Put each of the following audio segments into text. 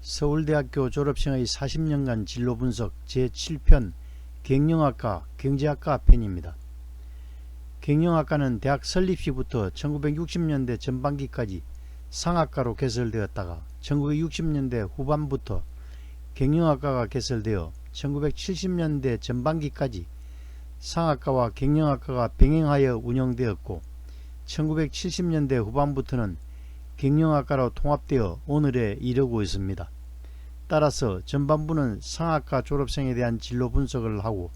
서울대학교 졸업생의 40년간 진로분석 제7편 경영학과 경제학과 편입니다. 경영학과는 대학 설립시부터 1960년대 전반기까지 상학과로 개설되었다가 1960년대 후반부터 경영학과가 개설되어 1970년대 전반기까지 상학과와 경영학과가 병행하여 운영되었고 1970년대 후반부터는 경영학과로 통합되어 오늘에 이르고 있습니다. 따라서 전반부는 상학과 졸업생에 대한 진로 분석을 하고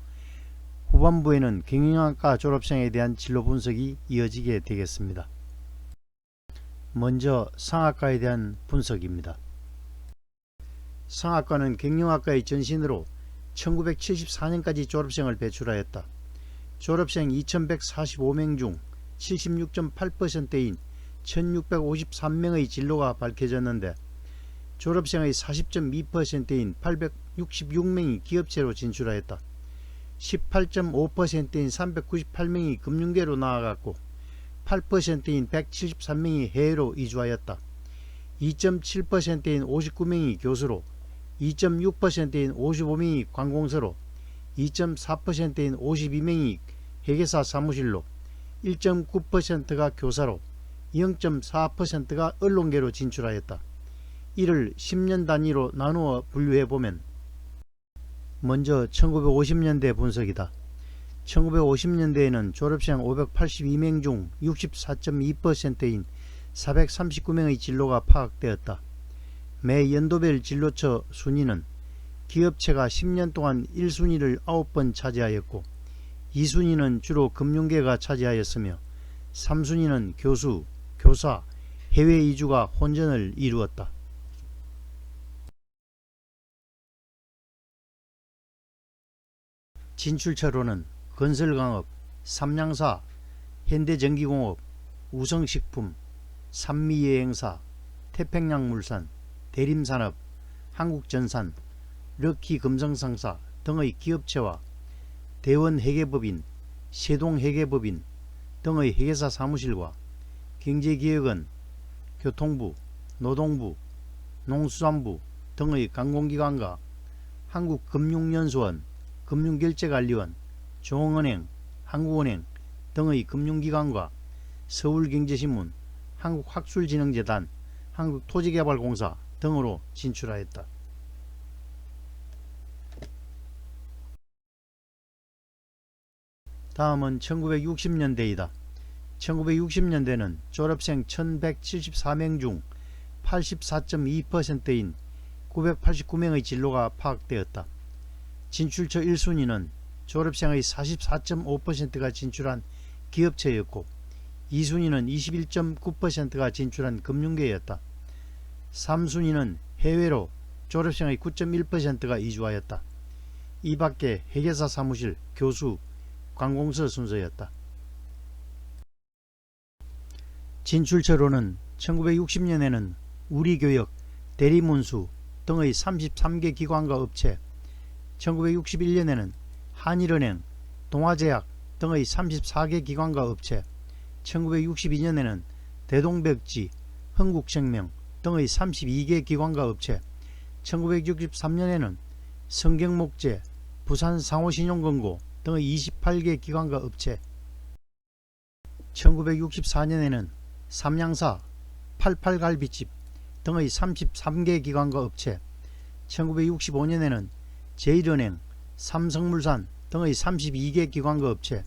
후반부에는 경영학과 졸업생에 대한 진로 분석이 이어지게 되겠습니다. 먼저 상학과에 대한 분석입니다. 상학과는 경영학과의 전신으로 1974년까지 졸업생을 배출하였다. 졸업생 2145명 중 76.8%인 1653명의 진로가 밝혀졌는데 졸업생의 40.2%인 866명이 기업체로 진출하였다. 18.5%인 398명이 금융계로 나아갔고 8%인 173명이 해외로 이주하였다. 2.7%인 59명이 교수로, 2.6%인 55명이 관공서로, 2.4%인 52명이 회계사 사무실로, 1.9%가 교사로, 0.4%가 언론계로 진출하였다. 이를 10년 단위로 나누어 분류해보면 먼저 1950년대 분석이다. 1950년대에는 졸업생 582명 중 64.2%인 439명의 진로가 파악되었다. 매 연도별 진로처 순위는 기업체가 10년 동안 1순위를 9번 차지하였고 2순위는 주로 금융계가 차지하였으며 3순위는 교수, 교사, 해외 이주가 혼전을 이루었다. 진출처로는 건설광업, 삼양사, 현대전기공업, 우성식품, 산미여행사, 태평양물산, 대림산업, 한국전산, 럭키금성상사 등의 기업체와 대원회계법인, 세동회계법인 등의 회계사 사무실과 경제기획원, 교통부, 노동부, 농수산부 등의 관공기관과 한국금융연수원, 금융결제관리원, 중앙은행, 한국은행 등의 금융기관과 서울경제신문, 한국학술진흥재단, 한국토지개발공사 등으로 진출하였다. 다음은 1960년대이다. 1960년대는 졸업생 1174명 중 84.2%인 989명의 진로가 파악되었다. 진출처 1순위는 졸업생의 44.5%가 진출한 기업체였고 2순위는 21.9%가 진출한 금융계였다. 3순위는 해외로 졸업생의 9.1%가 이주하였다. 이 밖에 회계사 사무실, 교수, 관공서 순서였다. 진출처로는 1960년에는 우리교역, 대리문수 등의 33개 기관과 업체, 1961년에는 한일은행, 동아제약 등의 34개 기관과 업체, 1962년에는 대동백지, 흥국생명 등의 32개 기관과 업체, 1963년에는 성경목재, 부산상호신용금고 등의 28개 기관과 업체, 1964년에는 삼양사, 88갈비집 등의 33개 기관과 업체, 1965년에는 제일은행, 삼성물산 등의 32개 기관과 업체,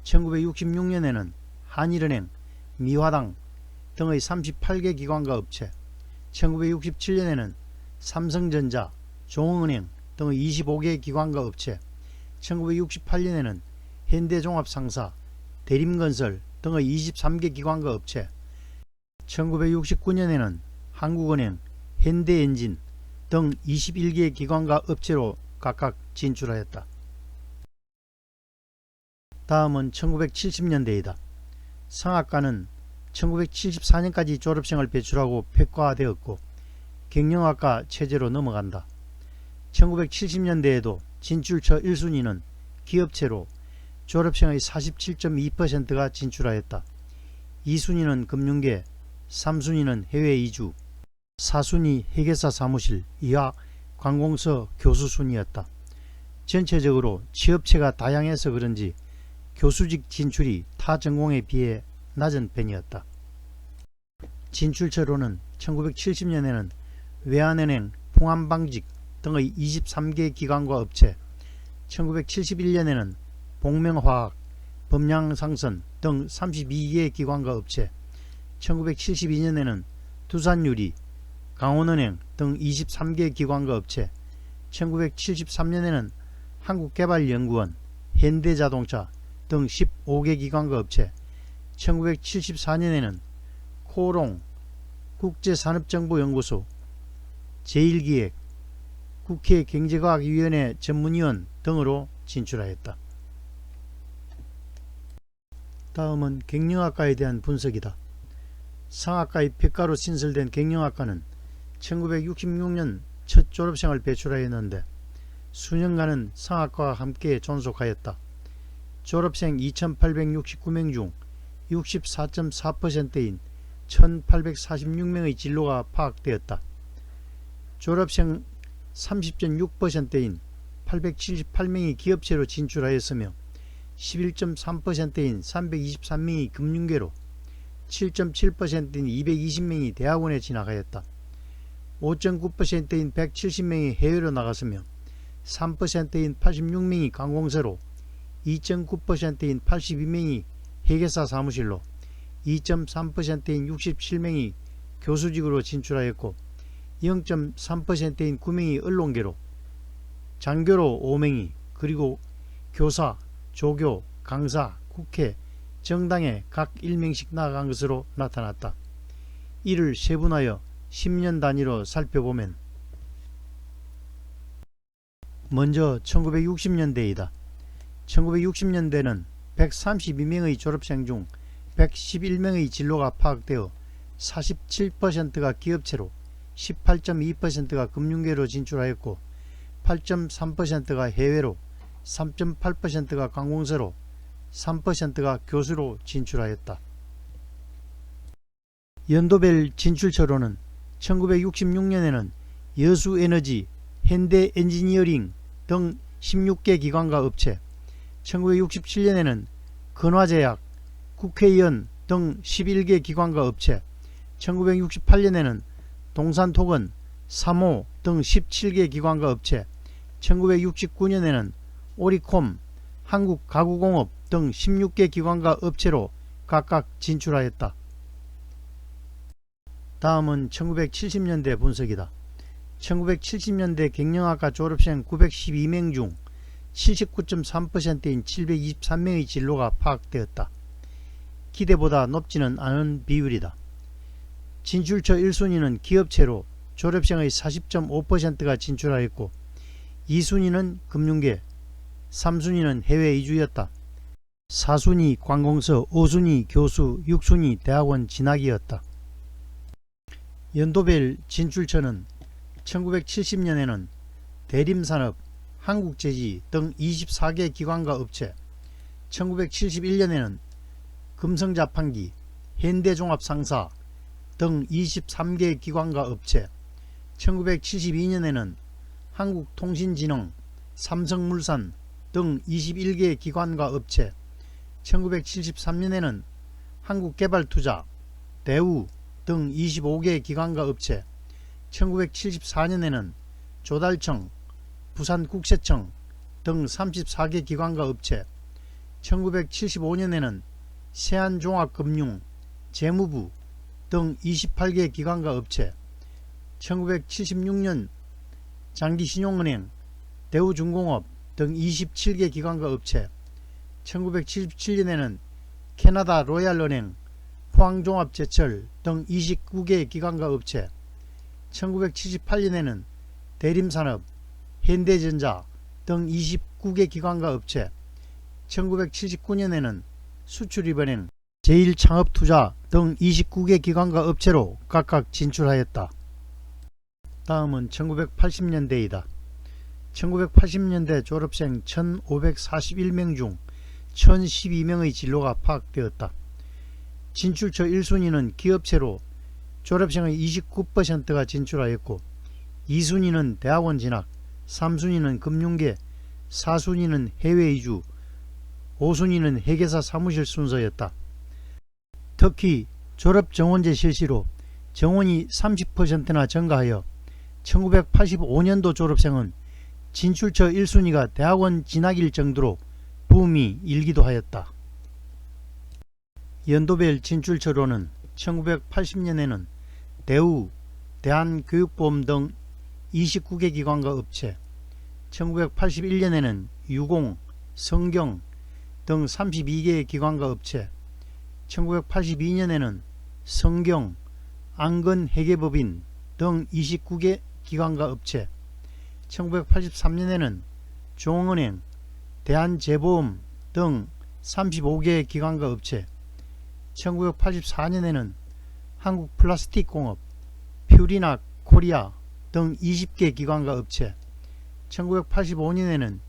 1966년에는 한일은행, 미화당 등의 38개 기관과 업체, 1967년에는 삼성전자, 종흥은행 등의 25개 기관과 업체, 1968년에는 현대종합상사, 대림건설 등의 23개 기관과 업체, 1969년에는 한국은행, 현대엔진 등 21개 기관과 업체로 각각 진출하였다. 다음은 1970년대이다. 상학과는 1974년까지 졸업생을 배출하고 폐과되었고 경영학과 체제로 넘어간다. 1970년대에도 진출처 1순위는 기업체로 졸업생의 47.2%가 진출하였다. 2순위는 금융계, 3순위는 해외 이주, 4순위 회계사 사무실, 이하 관공서 교수 순이었다. 전체적으로 취업체가 다양해서 그런지 교수직 진출이 타 전공에 비해 낮은 편이었다. 진출처로는 1970년에는 외환은행, 풍암방직 등의 23개 기관과 업체, 1971년에는 복명화학, 범양상선 등 32개 기관과 업체, 1972년에는 두산유리, 강원은행 등 23개 기관과 업체, 1973년에는 한국개발연구원, 현대자동차 등 15개 기관과 업체, 1974년에는 코롱, 국제산업정보연구소, 제1기획, 국회 경제과학위원회 전문위원 등으로 진출하였다. 다음은 경영학과에 대한 분석이다. 상학과의 평가로 신설된 경영학과는 1966년 첫 졸업생을 배출하였는데 수년간은 상학과와 함께 존속하였다. 졸업생 2869명 중 64.4%인 1846명의 진로가 파악되었다. 졸업생 30.6%인 878명이 기업체로 진출하였으며 11.3%인 323명이 금융계로, 7.7%인 220명이 대학원에 진학하였다. 5.9%인 170명이 해외로 나갔으며 3%인 86명이 관공서로, 2.9%인 82명이 회계사 사무실로, 2.3%인 67명이 교수직으로 진출하였고 0.3%인 9명이 언론계로, 장교로 5명이, 그리고 교사, 조교, 강사, 국회, 정당에 각 1명씩 나아간 것으로 나타났다. 이를 세분하여 10년 단위로 살펴보면 먼저 1960년대이다. 1960년대는 132명의 졸업생 중 111명의 진로가 파악되어 47%가 기업체로, 18.2%가 금융계로 진출하였고 8.3%가 해외로, 3.8%가 관공서로, 3%가 교수로 진출하였다. 연도별 진출처로는 1966년에는 여수에너지, 현대엔지니어링 등 16개 기관과 업체, 1967년에는 건화제약, 국회의원 등 11개 기관과 업체, 1968년에는 동산토건, 사모 등 17개 기관과 업체, 1969년에는 오리콤, 한국가구공업 등 16개 기관과 업체로 각각 진출하였다. 다음은 1970년대 분석이다. 1970년대 경영학과 졸업생 912명 중 79.3%인 723명의 진로가 파악되었다. 기대보다 높지는 않은 비율이다. 진출처 1순위는 기업체로 졸업생의 40.5%가 진출하였고 2순위는 금융계, 3순위는 해외 이주였다. 4순위 관공서, 5순위 교수, 6순위 대학원 진학이었다. 연도별 진출처는 1970년에는 대림산업, 한국제지 등 24개 기관과 업체, 1971년에는 금성자판기, 현대종합상사 등 23개 기관과 업체, 1972년에는 한국통신진흥, 삼성물산 등 21개 기관과 업체, 1973년에는 한국개발투자, 대우 등 25개 기관과 업체, 1974년에는 조달청, 부산국세청 등 34개 기관과 업체, 1975년에는 세안종합금융, 재무부 등 28개 기관과 업체, 1976년 장기신용은행, 대우중공업 등 27개 기관과 업체, 1977년에는 캐나다 로얄은행, 포항종합제철 등 29개 기관과 업체, 1978년에는 대림산업, 현대전자 등 29개 기관과 업체, 1979년에는 수출입은행, 제1창업투자 등 29개 기관과 업체로 각각 진출하였다. 다음은 1980년대이다. 1980년대 졸업생 1541명 중 1012명의 진로가 파악되었다. 진출처 1순위는 기업체로 졸업생의 29%가 진출하였고 2순위는 대학원 진학, 3순위는 금융계, 4순위는 해외 이주, 5순위는 회계사 사무실 순서였다. 특히 졸업 정원제 실시로 정원이 30%나 증가하여 1985년도 졸업생은 진출처 1순위가 대학원 진학일 정도로 붐이 일기도 하였다. 연도별 진출처로는 1980년에는 대우, 대한교육보험 등 29개 기관과 업체, 1981년에는 유공, 성경 등 32개의 기관과 업체, 1982년에는 성경, 안건회계법인 등 29개 기관과 업체, 1983년에는 종은행, 대한재보험 등 35개의 기관과 업체, 1984년에는 한국플라스틱공업, 퓨리나 코리아 등 20개 기관과 업체, 1985년에는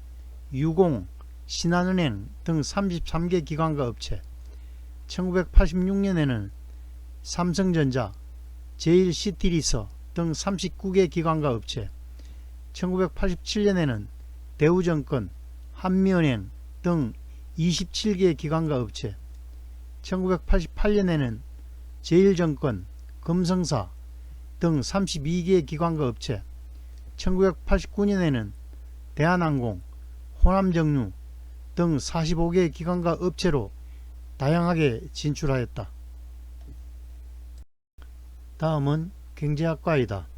유공, 신한은행 등 33개 기관과 업체, 1986년에는 삼성전자, 제일시티리서 등 39개 기관과 업체, 1987년에는 대우증권, 한미은행 등 27개 기관과 업체, 1988년에는 제일증권, 금성사 등 32개 기관과 업체, 1989년에는 대한항공, 호남정유 등 45개 기관과 업체로 다양하게 진출하였다. 다음은 경제학과이다.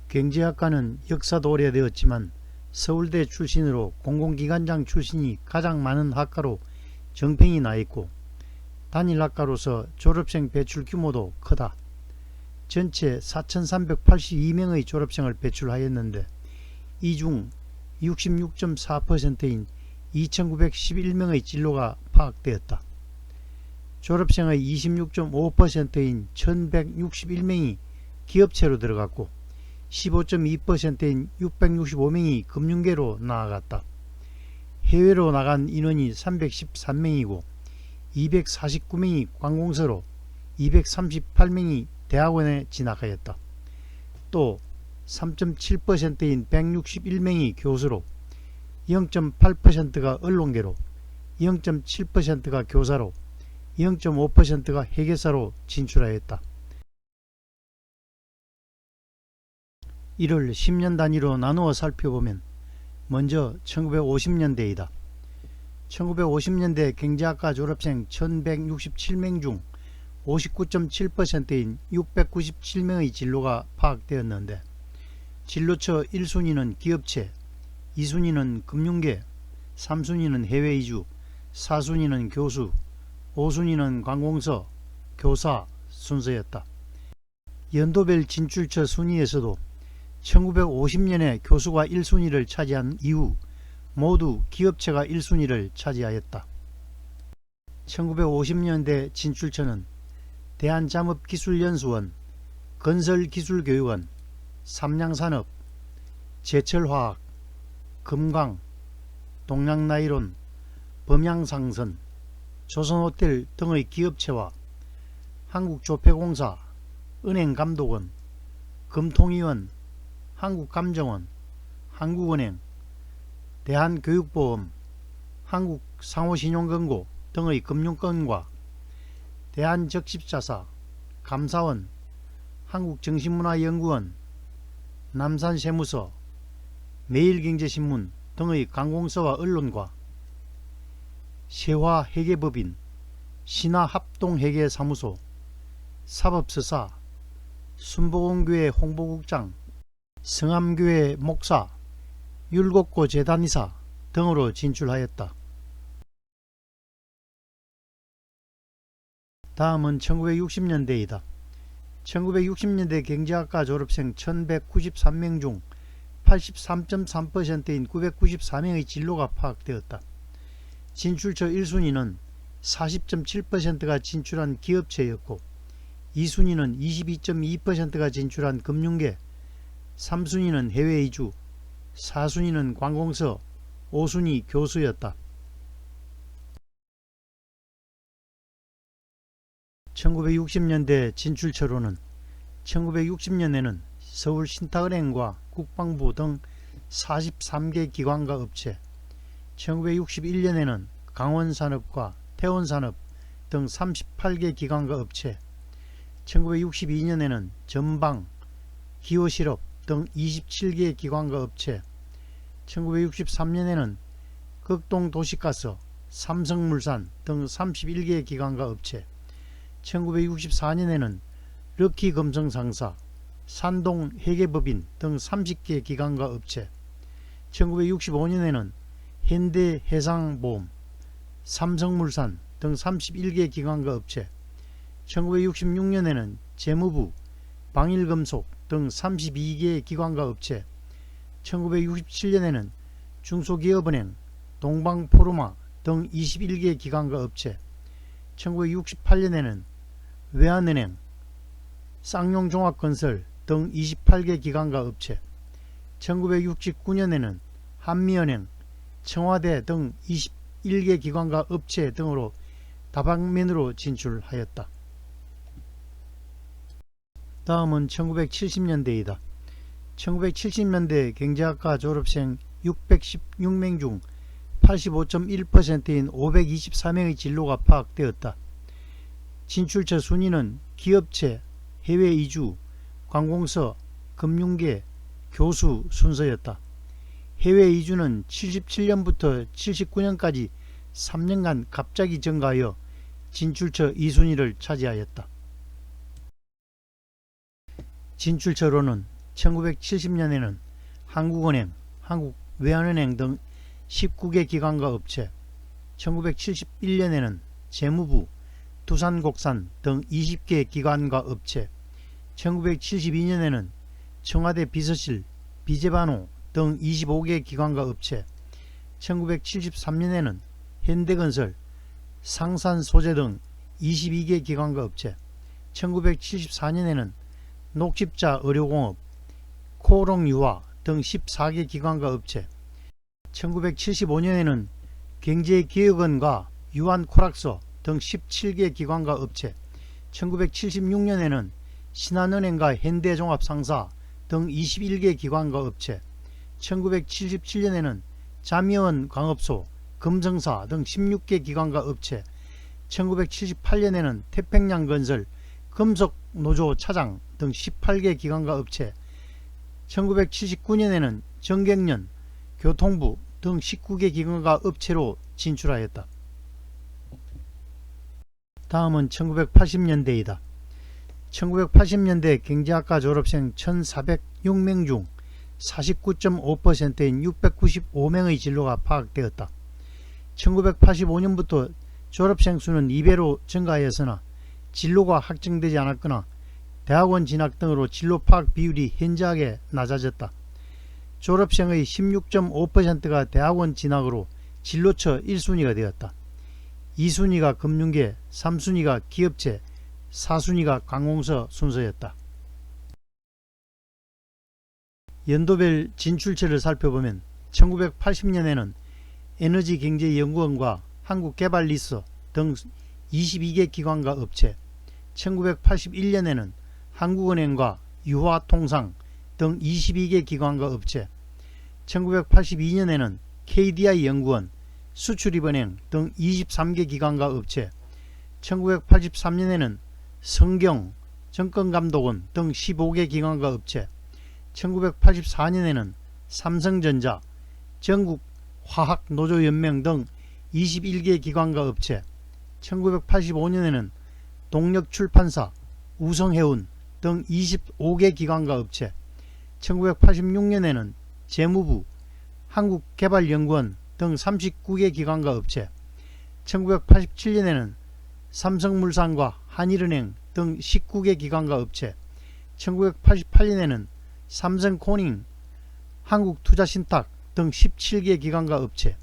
경제학과는 역사도 오래되었지만 서울대 출신으로 공공기관장 출신이 가장 많은 학과로 정평이 나있고 단일학과로서 졸업생 배출 규모도 크다. 전체 4,382명의 졸업생을 배출하였는데 이 중 66.4%인 2,911명의 진로가 파악되었다. 졸업생의 26.5%인 1,161명이 기업체로 들어갔고 15.2%인 665명이 금융계로 나아갔다. 해외로 나간 인원이 313명이고 249명이 관공서로 238명이 대학원에 진학하였다. 또 3.7%인 161명이 교수로 0.8%가 언론계로 0.7%가 교사로 0.5%가 회계사로 진출하였다. 이를 10년 단위로 나누어 살펴보면 먼저 1950년대이다. 1950년대 경제학과 졸업생 1167명 중 59.7%인 697명의 진로가 파악되었는데 진로처 1순위는 기업체, 2순위는 금융계, 3순위는 해외 이주, 4순위는 교수, 5순위는 관공서, 교사 순서였다. 연도별 진출처 순위에서도 1950년에 교수가 1순위를 차지한 이후 모두 기업체가 1순위를 차지하였다. 1950년대 진출처는 대한잠업기술연수원, 건설기술교육원, 삼양산업, 제철화학, 금강, 동양나이론, 범양상선, 조선호텔 등의 기업체와 한국조폐공사, 은행감독원, 금통위원, 한국감정원, 한국은행, 대한교육보험, 한국상호신용금고 등의 금융권과 대한적십자사, 감사원, 한국정신문화연구원, 남산세무서, 매일경제신문 등의 관공서와 언론과 세화회계법인, 신화합동회계사무소, 사법서사, 순복음교회 홍보국장, 성암교회 목사, 율곡고 재단이사 등으로 진출하였다. 다음은 1960년대이다. 1960년대 경제학과 졸업생 1193명 중 83.3%인 994명의 진로가 파악되었다. 진출처 1순위는 40.7%가 진출한 기업체였고 2순위는 22.2%가 진출한 금융계, 3순위는 해외 이주, 4순위는 관공서, 5순위 교수였다. 1960년대 진출처로는 1960년에는 서울 신탁은행과 국방부 등 43개 기관과 업체, 1961년에는 강원산업과 태원산업 등 38개 기관과 업체, 1962년에는 전방, 기호실업 등 27개 기관과 업체, 1963년에는 극동도시가스, 삼성물산 등 31개 기관과 업체, 1964년에는 럭키금성상사, 산동회계법인 등 30개 기관과 업체, 1965년에는 현대해상보험, 삼성물산 등 31개 기관과 업체, 1966년에는 재무부, 방일금속 등 32개 기관과 업체, 1967년에는 중소기업은행, 동방포르마 등 21개 기관과 업체, 1968년에는 외환은행, 쌍용종합건설 등 28개 기관과 업체, 1969년에는 한미은행, 청와대 등 21개 기관과 업체 등으로 다방면으로 진출하였다. 다음은 1970년대이다. 1970년대 경제학과 졸업생 616명 중 85.1%인 524명의 진로가 파악되었다. 진출처 순위는 기업체, 해외 이주, 관공서, 금융계, 교수 순서였다. 해외 이주는 77년부터 79년까지 3년간 갑자기 증가하여 진출처 2순위를 차지하였다. 진출처로는 1970년에는 한국은행, 한국외환은행 등 19개 기관과 업체, 1971년에는 재무부, 두산곡산 등 20개 기관과 업체, 1972년에는 청와대 비서실, 비제반호 등 25개 기관과 업체, 1973년에는 현대건설, 상산소재 등 22개 기관과 업체, 1974년에는 녹십자 의료공업, 코롱유화 등 14개 기관과 업체, 1975년에는 경제개혁원과 유한코락서 등 17개 기관과 업체, 1976년에는 신한은행과 현대종합상사 등 21개 기관과 업체, 1977년에는 자미원 광업소, 금성사 등 16개 기관과 업체, 1978년에는 태평양건설, 금속노조 차장 등 18개 기관과 업체, 1979년에는 정경련, 교통부 등 19개 기관과 업체로 진출하였다. 다음은 1980년대이다. 1980년대 경제학과 졸업생 1406명 중 49.5%인 695명의 진로가 파악되었다. 1985년부터 졸업생 수는 2배로 증가하였으나 진로가 확정되지 않았거나 대학원 진학 등으로 진로 파악 비율이 현저하게 낮아졌다. 졸업생의 16.5%가 대학원 진학으로 진로처 1순위가 되었다. 2순위가 금융계, 3순위가 기업체, 4순위가 관공서 순서였다. 연도별 진출처를 살펴보면 1980년에는 에너지경제연구원과 한국개발리서 등 22개 기관과 업체, 1981년에는 한국은행과 유화통상 등 22개 기관과 업체, 1982년에는 KDI연구원, 수출입은행 등 23개 기관과 업체, 1983년에는 성경, 정권감독원 등 15개 기관과 업체, 1984년에는 삼성전자, 전국화학노조연맹 등 21개 기관과 업체, 1985년에는 동력출판사, 우성해운 등 25개 기관과 업체, 1986년에는 재무부, 한국개발연구원 등 39개 기관과 업체, 1987년에는 삼성물산과 한일은행 등 19개 기관과 업체, 1988년에는 삼성코닝, 한국투자신탁 등 17개 기관과 업체,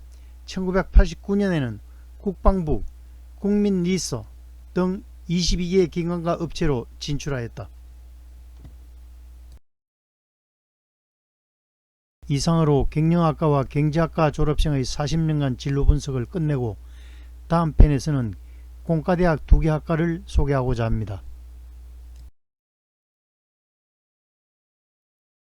1989년에는 국방부, 국민리서 등 22개 기관과 업체로 진출하였다. 이상으로 경영학과와 경제학과 졸업생의 40년간 진로 분석을 끝내고 다음 편에서는 공과대학 2개 학과를 소개하고자 합니다.